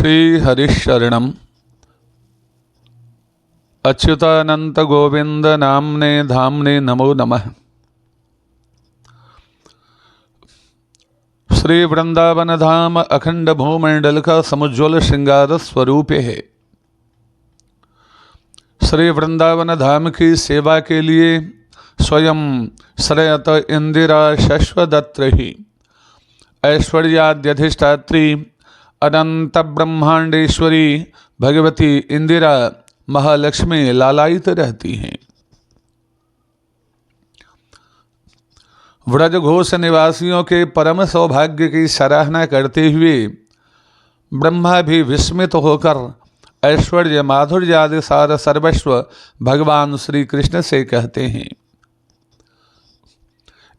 श्री हरिशरणम अच्युतानंत गोविंद नामने धामने नमो नमः। श्री वृंदावन धाम अखंड भूमंडल का समुज्वल श्रृंगार स्वरूप है। श्री वृंदावन धाम की सेवा के लिए स्वयं श्रयत इंदिरा शश्वदत्र ही ऐश्वर्याद्यधिष्ठात्री अनंत ब्रह्मांडेश्वरी भगवती इंदिरा महालक्ष्मी लालायित रहती हैं। व्रजघोष निवासियों के परम सौभाग्य की सराहना करते हुए ब्रह्मा भी विस्मित होकर ऐश्वर्य माधुर्य आदि सार सर्वस्व भगवान श्री कृष्ण से कहते हैं।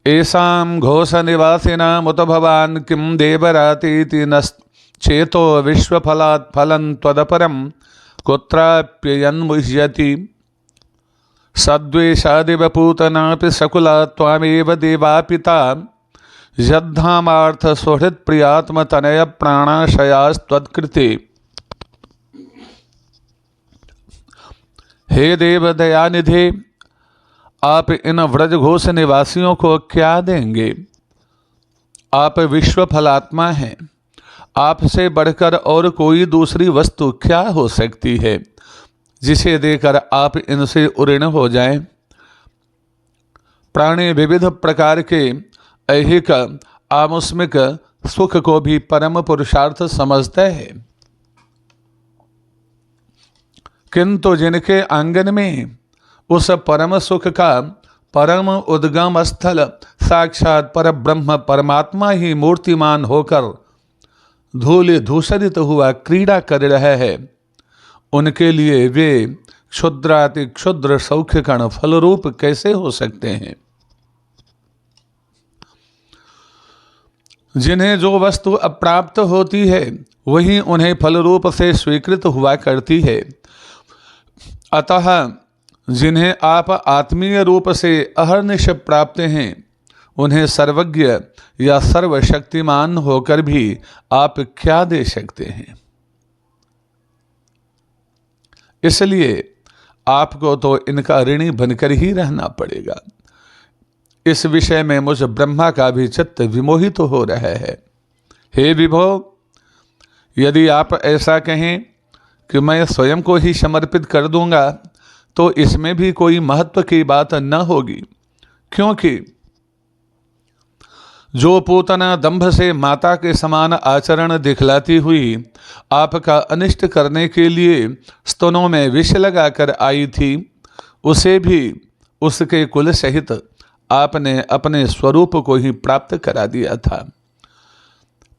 ऐसाम घोष निवासिनाम उत भवान किम देवरातीति न चेतो विश्वफलात् फलं त्वदपरम कुत्राप्ययन्मुह्यति सद्वेषादिव पूतनापि सकुला त्वामेव देवापिता यद्धामार्थ सुहृत् प्रियात्मतनय प्राणाशयास्त्वत्कृते। हे देव दयानिधे, आप इन व्रजघोष निवासियों को क्या देंगे? आप विश्व फलात्मा हैं। आपसे बढ़कर और कोई दूसरी वस्तु क्या हो सकती है जिसे देकर आप इनसे उऋण हो जाएं? प्राणी विविध प्रकार के ऐहिक आमुष्मिक सुख को भी परम पुरुषार्थ समझते हैं, किंतु जिनके आंगन में उस परम सुख का परम उद्गम स्थल साक्षात पर ब्रह्म परमात्मा ही मूर्तिमान होकर धूल धूसरित हुआ क्रीड़ा कर रहा है, उनके लिए वे क्षुद्राति क्षुद्र सौख्य कण फलरूप कैसे हो सकते हैं? जिन्हें जो वस्तु अप्राप्त होती है वही उन्हें फलरूप से स्वीकृत हुआ करती है। अतः जिन्हें आप आत्मीय रूप से अहर्निश प्राप्त हैं उन्हें सर्वज्ञ या सर्वशक्तिमान होकर भी आप क्या दे सकते हैं? इसलिए आपको तो इनका ऋणी बनकर ही रहना पड़ेगा। इस विषय में मुझ ब्रह्मा का भी चित्त विमोहित हो रहा है। हे विभो, यदि आप ऐसा कहें कि मैं स्वयं को ही समर्पित कर दूंगा तो इसमें भी कोई महत्व की बात न होगी, क्योंकि जो पूतना दंभ से माता के समान आचरण दिखलाती हुई आपका अनिष्ट करने के लिए स्तनों में विष लगाकर आई थी, उसे भी उसके कुल सहित आपने अपने स्वरूप को ही प्राप्त करा दिया था।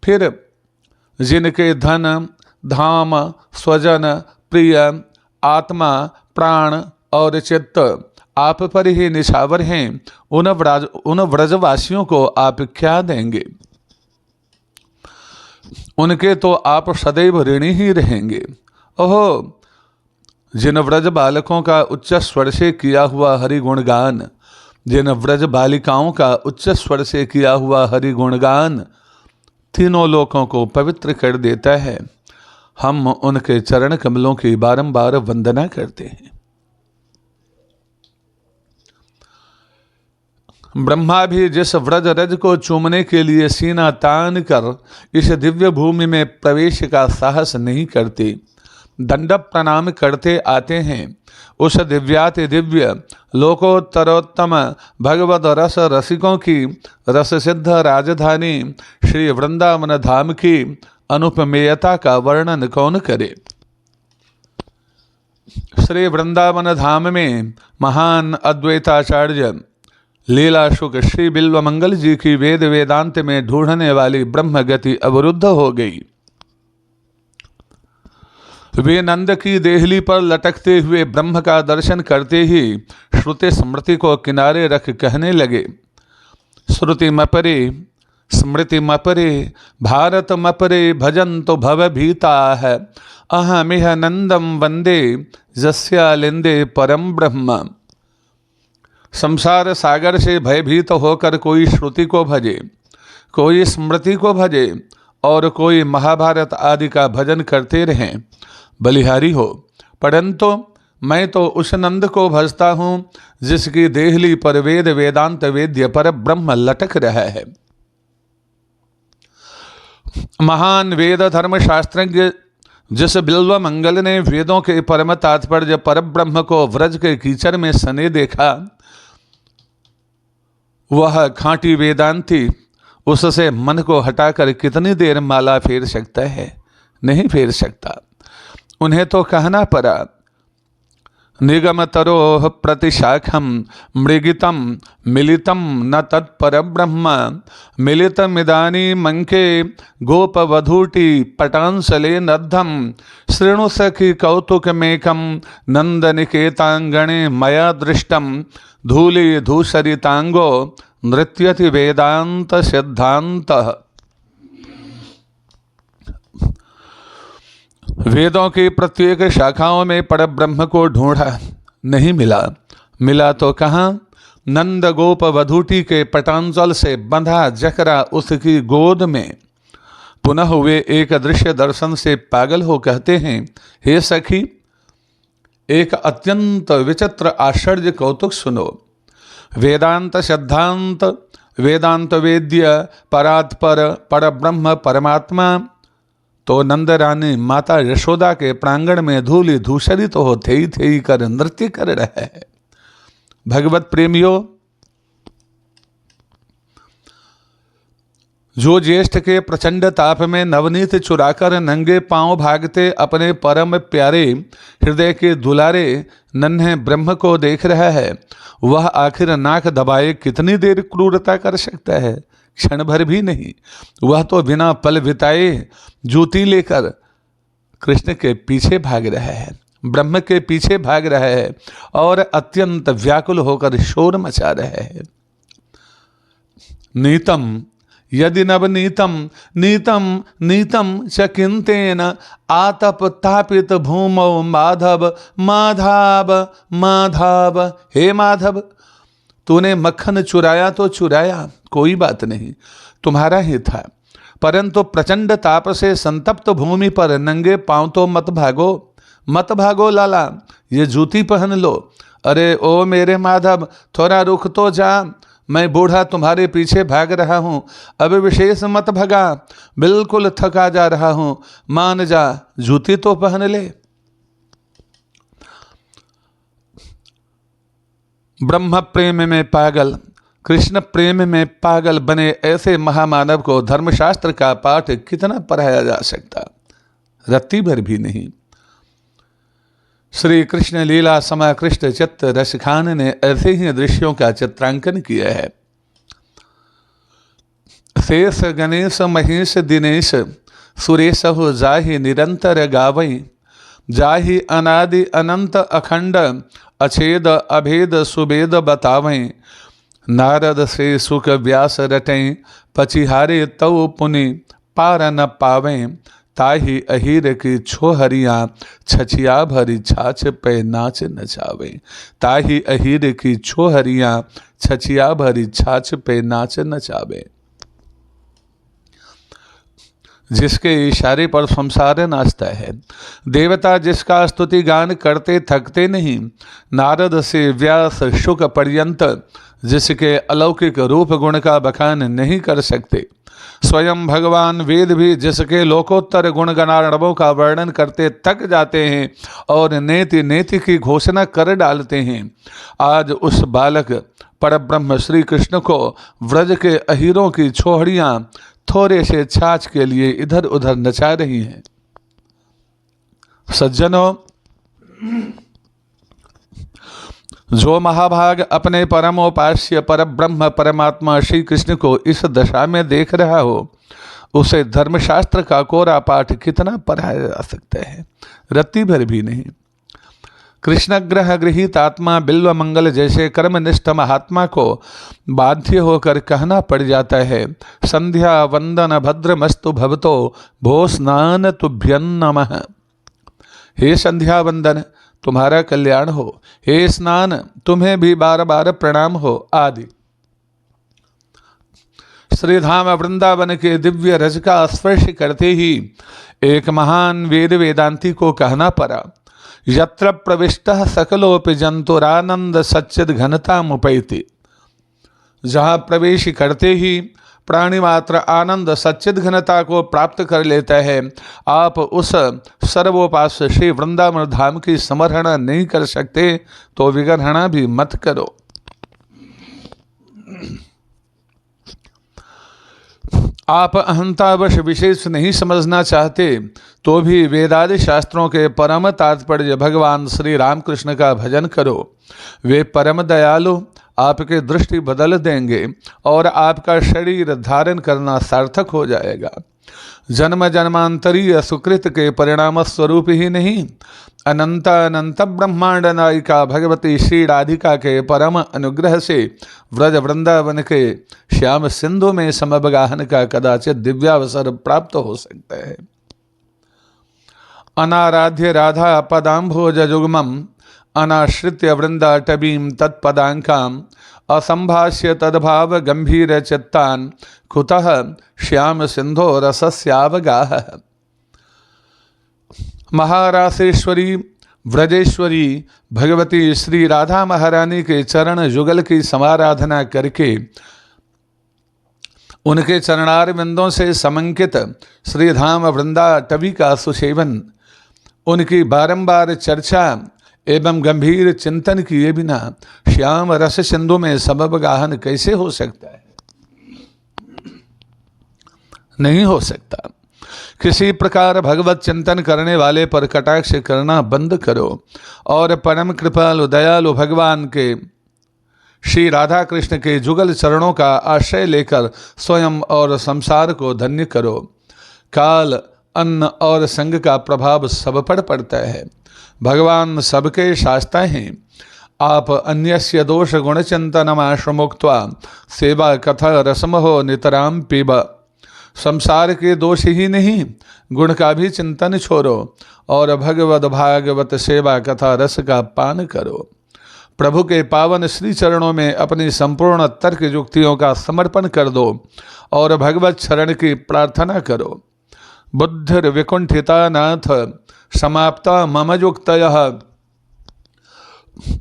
फिर जिनके धन धाम स्वजन प्रिय आत्मा प्राण और चित्त आप पर ही निछावर हैं, उन व्रजवासियों को आप क्या देंगे? उनके तो आप सदैव ऋणी ही रहेंगे। ओहो, जिन व्रज बालकों का उच्च स्वर से किया हुआ हरि गुणगान, जिन व्रज बालिकाओं का उच्च स्वर से किया हुआ हरि गुणगान तीनों लोकों को पवित्र कर देता है, हम उनके चरण कमलों की बारंबार वंदना करते हैं। ब्रह्मा भी जिस व्रज रज को चूमने के लिए सीना तान कर इस दिव्य भूमि में प्रवेश का साहस नहीं करते, दंड प्रणाम करते आते हैं, उस दिव्याति दिव्य लोकोत्तरोत्तम भगवद रस रसिकों की रस सिद्ध राजधानी श्री वृंदावन धाम की अनुपमेयता का वर्णन कौन करे? श्री वृंदावन धाम में महान अद्वैताचार्य लीला शुक श्री बिल्व मंगल जी की वेद वेदांत में ढूंढने वाली ब्रह्म गति अवरुद्ध हो गई। वे नंद की देहली पर लटकते हुए ब्रह्म का दर्शन करते ही श्रुति स्मृति को किनारे रख कहने लगे, श्रुति मपरे स्मृति मपरे भारत मपरे भजन तो भव भीता है अहमिह नंदम वंदे जस्यालिंदे परम ब्रह्म। संसार सागर से भयभीत होकर कोई श्रुति को भजे, कोई स्मृति को भजे और कोई महाभारत आदि का भजन करते रहें, बलिहारी हो, परंतु मैं तो उस नंद को भजता हूँ जिसकी देहली पर वेद वेदांत वेद्य पर ब्रह्म लटक रहा है। महान वेद धर्म शास्त्रज्ञ जिस बिल्व मंगल ने वेदों के परम तात्पर्य पर ब्रह्म को व्रज के कीचड़ में सने देखा, वह खांटी वेदांती उससे मन को हटाकर कितनी देर माला फेर सकता है? नहीं फेर सकता। उन्हें तो कहना पड़ा, निगम तरोह प्रतिशाखम मृगितम मिलितम न तत्पर ब्रह्म मिलितमिदानी मंके गोपवधूटी पटांसले नद्धम शृणु सखी कौतुकमेकम नंदनिकेतांगणे मया दृष्टम धूली धूसरितांगो नृत्यति वेदांत सिद्धांत। वेदों की प्रत्येक शाखाओं में परब्रह्म को ढूंढा, नहीं मिला। मिला तो कहाँ? नंद गोप वधूटी के पटांचल से बंधा जकरा उसकी गोद में। पुनः वे एक दृश्य दर्शन से पागल हो कहते हैं, हे सखी, एक अत्यंत विचित्र आश्चर्य कौतुक सुनो। वेदांत सिद्धांत वेदांत वेद्य परात्पर परब्रह्म परमात्मा तो नंद रानी माता यशोदा के प्रांगण में धूलि धूसरित हो थेई थेई कर नृत्य कर रहे हैं। भगवत प्रेमियों, जो ज्येष्ठ के प्रचंड ताप में नवनीत चुराकर नंगे पांव भागते अपने परम प्यारे हृदय के दुलारे नन्हे ब्रह्म को देख रहा है, वह आखिर नाक दबाए कितनी देर क्रूरता कर सकता है? क्षण भर भी नहीं। वह तो बिना पल बिताए जूती लेकर कृष्ण के पीछे भाग रहा है, ब्रह्म के पीछे भाग रहा है और अत्यंत व्याकुल होकर शोर मचा रहा है। नीतम यदि नवनीतम नीतम नीतम च किंतेन आतप तापित भूमौ माधव माधव माधव। हे माधव, तूने मक्खन चुराया तो चुराया, कोई बात नहीं, तुम्हारा ही था, परंतु प्रचंड ताप से संतप्त भूमि पर नंगे पांव तो मत भागो, मत भागो लाला, ये जूती पहन लो। अरे ओ मेरे माधव, थोड़ा रुक तो जा, मैं बूढ़ा तुम्हारे पीछे भाग रहा हूँ, अब विशेष मत भगा, बिल्कुल थका जा रहा हूँ, मान जा, जूती तो पहन ले। ब्रह्म प्रेम में पागल, कृष्ण प्रेम में पागल बने ऐसे महामानव को धर्मशास्त्र का पाठ कितना पढ़ाया जा सकता? रत्ती भर भी नहीं। श्री कृष्ण लीला समाकृष्ट चित्त रसखान ने ऐसे ही दृश्यों का चित्रांकन किया है। शेष गणेश महेश दिनेश सुरेश हो जाहि निरंतर गावई, जाहि अनादि अनंत अखंड अछेद अभेद सुबेद बतावें, नारद से सुख व्यास रटें पचिहारे तव पुनि पार न पावें, ताहि अहीर की छोहरियाँ छछिया भरी छाछ पे नाच नचावे, ताहि अहीर की छोहरियाँ छछिया भरी छाछ पे नाच नचावे। जिसके इशारे पर संसार नाचता है, देवता जिसका स्तुति गान करते थकते नहीं, नारद से व्यास शुक पर्यंत जिसके अलौकिक रूप गुण का बखान नहीं कर सकते, स्वयं भगवान वेद भी जिसके लोकोत्तर गुण गणार्णवों का वर्णन करते थक जाते हैं और नेति नेति की घोषणा कर डालते हैं, आज उस बालक परब्रह्म श्री कृष्ण को व्रज के अहीरों की छोहड़ियाँ थोड़े से छाछ के लिए इधर उधर नचा रही हैं। सज्जनों, जो महाभाग अपने परमोपास्य परब्रह्म परमात्मा श्री कृष्ण को इस दशा में देख रहा हो, उसे धर्मशास्त्र का कोरा पाठ कितना पढ़ाया जा सकता है? रत्ती भर भी नहीं। कृष्णग्रह गृहीत आत्मा बिल्व मंगल जैसे कर्मनिष्ठ महात्मा को बाध्य होकर कहना पड़ जाता है, संध्या वंदन भद्रमस्तु भवतो भो स्नान तुभ्यं नमः। हे संध्या वंदन, तुम्हारा कल्याण हो, हे स्नान, तुम्हें भी बार बार प्रणाम हो, आदि। श्रीधाम वृंदावन के दिव्य रज का स्पर्श करते ही एक महान वेद वेदांती को कहना पड़ा, यत्र प्रविष्टः सकलोपि जंतुरानंद सच्चिद घनता मुपैति। जहाँ प्रवेश करते ही प्राणी मात्र आनंद सच्चिद घनता को प्राप्त कर लेता है। आप उस सर्वोपास्य श्री वृंदावन धाम की स्मरण नहीं कर सकते तो विग्रहणा भी मत करो। आप अहंतावश विशेष नहीं समझना चाहते तो भी वेदादि शास्त्रों के परम तात्पर्य भगवान श्री रामकृष्ण का भजन करो। वे परम दयालु आपके दृष्टि बदल देंगे और आपका शरीर धारण करना सार्थक हो जाएगा। जन्म जन्मांतरीय सुकृत के परिणाम स्वरूप ही नहीं, अनंत अनंत ब्रह्मांड नायिका भगवती श्री राधिका के परम अनुग्रह से व्रज वृंदावन के श्याम सिंधु में समवगाहन का कदाचित दिव्यावसर प्राप्त हो सकता है। अनाराध्य राधा पदाम्भोज जुग्मम अनाश्रित्य वृंदाटवीं तत्पदांकाम असंभाष्य तद्भाव गंभीर चित्तान कुतः श्याम सिंधो रसस्यावगाह। महारासेश्वरी व्रजेश्वरी भगवती श्री राधा महारानी के चरण युगल की समाराधना करके उनके चरणार बिंदों से समंकित श्रीधाम वृंदाटवी का सुसेवन, उनकी बारंबार चर्चा एवं गंभीर चिंतन किए बिना श्याम रस सिंधु में समवगाहन कैसे हो सकता है? नहीं हो सकता। किसी प्रकार भगवत चिंतन करने वाले पर कटाक्ष करना बंद करो और परम कृपालु दयालु भगवान के श्री राधा कृष्ण के जुगल चरणों का आश्रय लेकर स्वयं और संसार को धन्य करो। काल, अन्न और संग का प्रभाव सब पर पड़ता है। भगवान सबके शास्ता हैं। आप अन्यस्य दोष गुण चिंतनमाश्रमुक्त्वा सेवा कथा रसमहो नितराम पीब। संसार के दोष ही नहीं, गुण का भी चिंतन छोड़ो और भगवत भागवत सेवा कथा रस का पान करो। प्रभु के पावन श्री चरणों में अपनी संपूर्ण तर्क युक्तियों का समर्पण कर दो और भगवत शरण की प्रार्थना करो। बुद्धिर विकुंठिता नाथ समाप्ता मम युक्तयः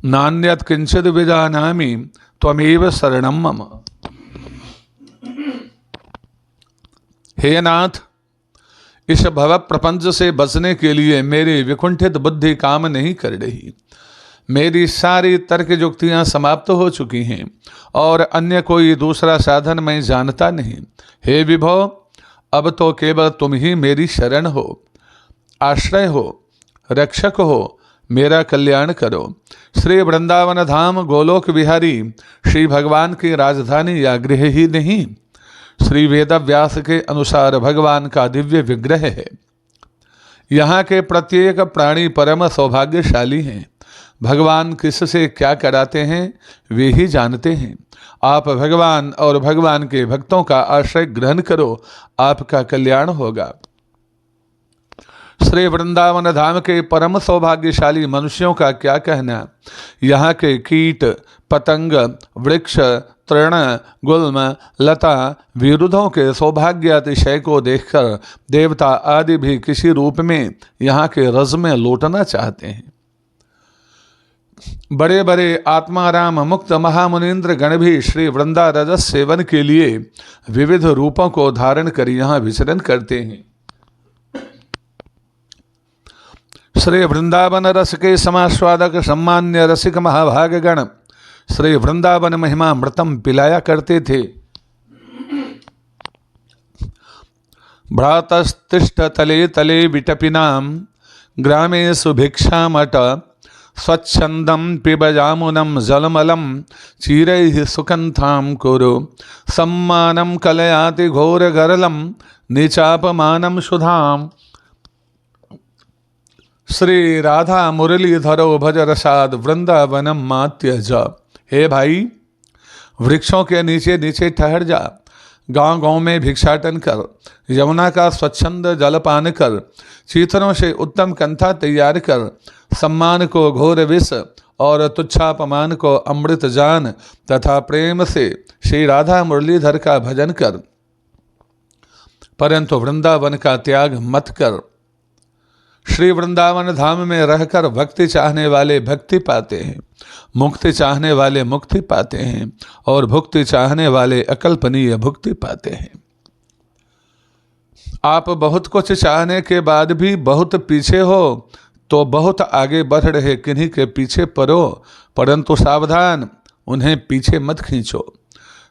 नान्यत् किंचिद विजानामि त्वमेव शरणं मम। हे नाथ, इस भव प्रपंच से बचने के लिए मेरी विकुंठित बुद्धि काम नहीं कर रही। मेरी सारी तर्क युक्तियाँ समाप्त हो चुकी हैं और अन्य कोई दूसरा साधन मैं जानता नहीं। हे विभो, अब तो केवल तुम ही मेरी शरण हो, आश्रय हो, रक्षक हो, मेरा कल्याण करो। श्री वृंदावन धाम गोलोक विहारी श्री भगवान की राजधानी या गृह ही नहीं, श्री वेदव्यास के अनुसार भगवान का दिव्य विग्रह है। यहाँ के प्रत्येक प्राणी परम सौभाग्यशाली हैं। भगवान किससे क्या कराते हैं वे ही जानते हैं। आप भगवान और भगवान के भक्तों का आश्रय ग्रहण करो, आपका कल्याण होगा। श्री वृंदावन धाम के परम सौभाग्यशाली मनुष्यों का क्या कहना। यहाँ के कीट पतंग वृक्ष तृण गुल्म लता विरुद्धों के सौभाग्य अतिशय को देखकर देवता आदि भी किसी रूप में यहाँ के रज में लौटना चाहते हैं। बड़े बड़े आत्माराम मुक्त महामुनीन्द्र गण भी श्री वृंदा रजस सेवन के लिए विविध रूपों को धारण कर यहाँ विचरण करते हैं। श्री वृंदावन रस के समास्वादक सम्मान्य रसिक महाभागगण श्री वृंदावन महिमा मृतम पिलाया करते थे। भ्रातस्तिष्ठ तले तले विटपिनाम ग्रामेषु भिक्षामट स्वच्छंदम पिबजामुनम जलमलम चीरैः सुकंथाम कुरु सम्मानम कलयाति घोर गरलम निचापमानम सुधाम। श्री राधा मुरलीधरो भज रसाद वृंदावनम मात्यज। हे भाई, वृक्षों के नीचे नीचे ठहर जा, गांव गांव में भिक्षाटन कर, यमुना का स्वच्छंद जलपान कर, चीथरों से उत्तम कंथा तैयार कर, सम्मान को घोर विष और तुच्छापमान को अमृत जान तथा प्रेम से श्री राधा मुरलीधर का भजन कर, परंतु वृंदावन का त्याग मत कर। श्री वृंदावन धाम में रहकर भक्ति चाहने वाले भक्ति पाते हैं, मुक्ति चाहने वाले मुक्ति पाते हैं और भुक्ति चाहने वाले अकल्पनीय भुक्ति पाते हैं। आप बहुत कुछ चाहने के बाद भी बहुत पीछे हो तो बहुत आगे बढ़ रहे किन्हीं के पीछे पड़ो, परंतु सावधान, उन्हें पीछे मत खींचो।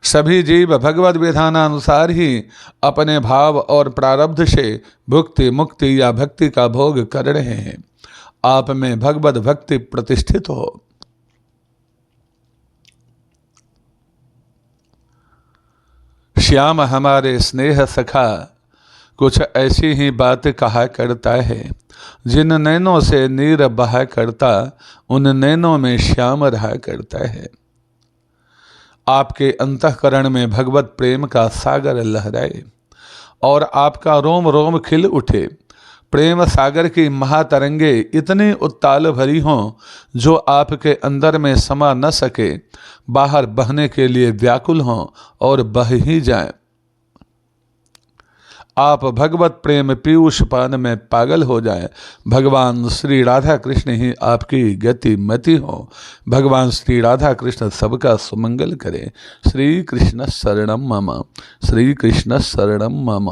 सभी जीव भगवद विधानानुसार ही अपने भाव और प्रारब्ध से भुक्ति मुक्ति या भक्ति का भोग कर रहे हैं। आप में भगवद भक्ति प्रतिष्ठित हो। श्याम हमारे स्नेह सखा कुछ ऐसी ही बात कहा करता है, जिन नैनों से नीर बहा करता उन नैनों में श्याम रहा करता है। आपके अंतःकरण में भगवत प्रेम का सागर लहराए और आपका रोम रोम खिल उठे। प्रेम सागर की महातरंगे इतनी उत्ताल भरी हों जो आपके अंदर में समा न सके, बाहर बहने के लिए व्याकुल हों और बह ही जाएं। आप भगवत प्रेम पीयूष पान में पागल हो जाएं। भगवान श्री राधा कृष्ण ही आपकी गति मति हो। भगवान श्री राधा कृष्ण सबका सुमंगल करें। श्री कृष्ण शरणम मम, श्री कृष्ण शरणम मम।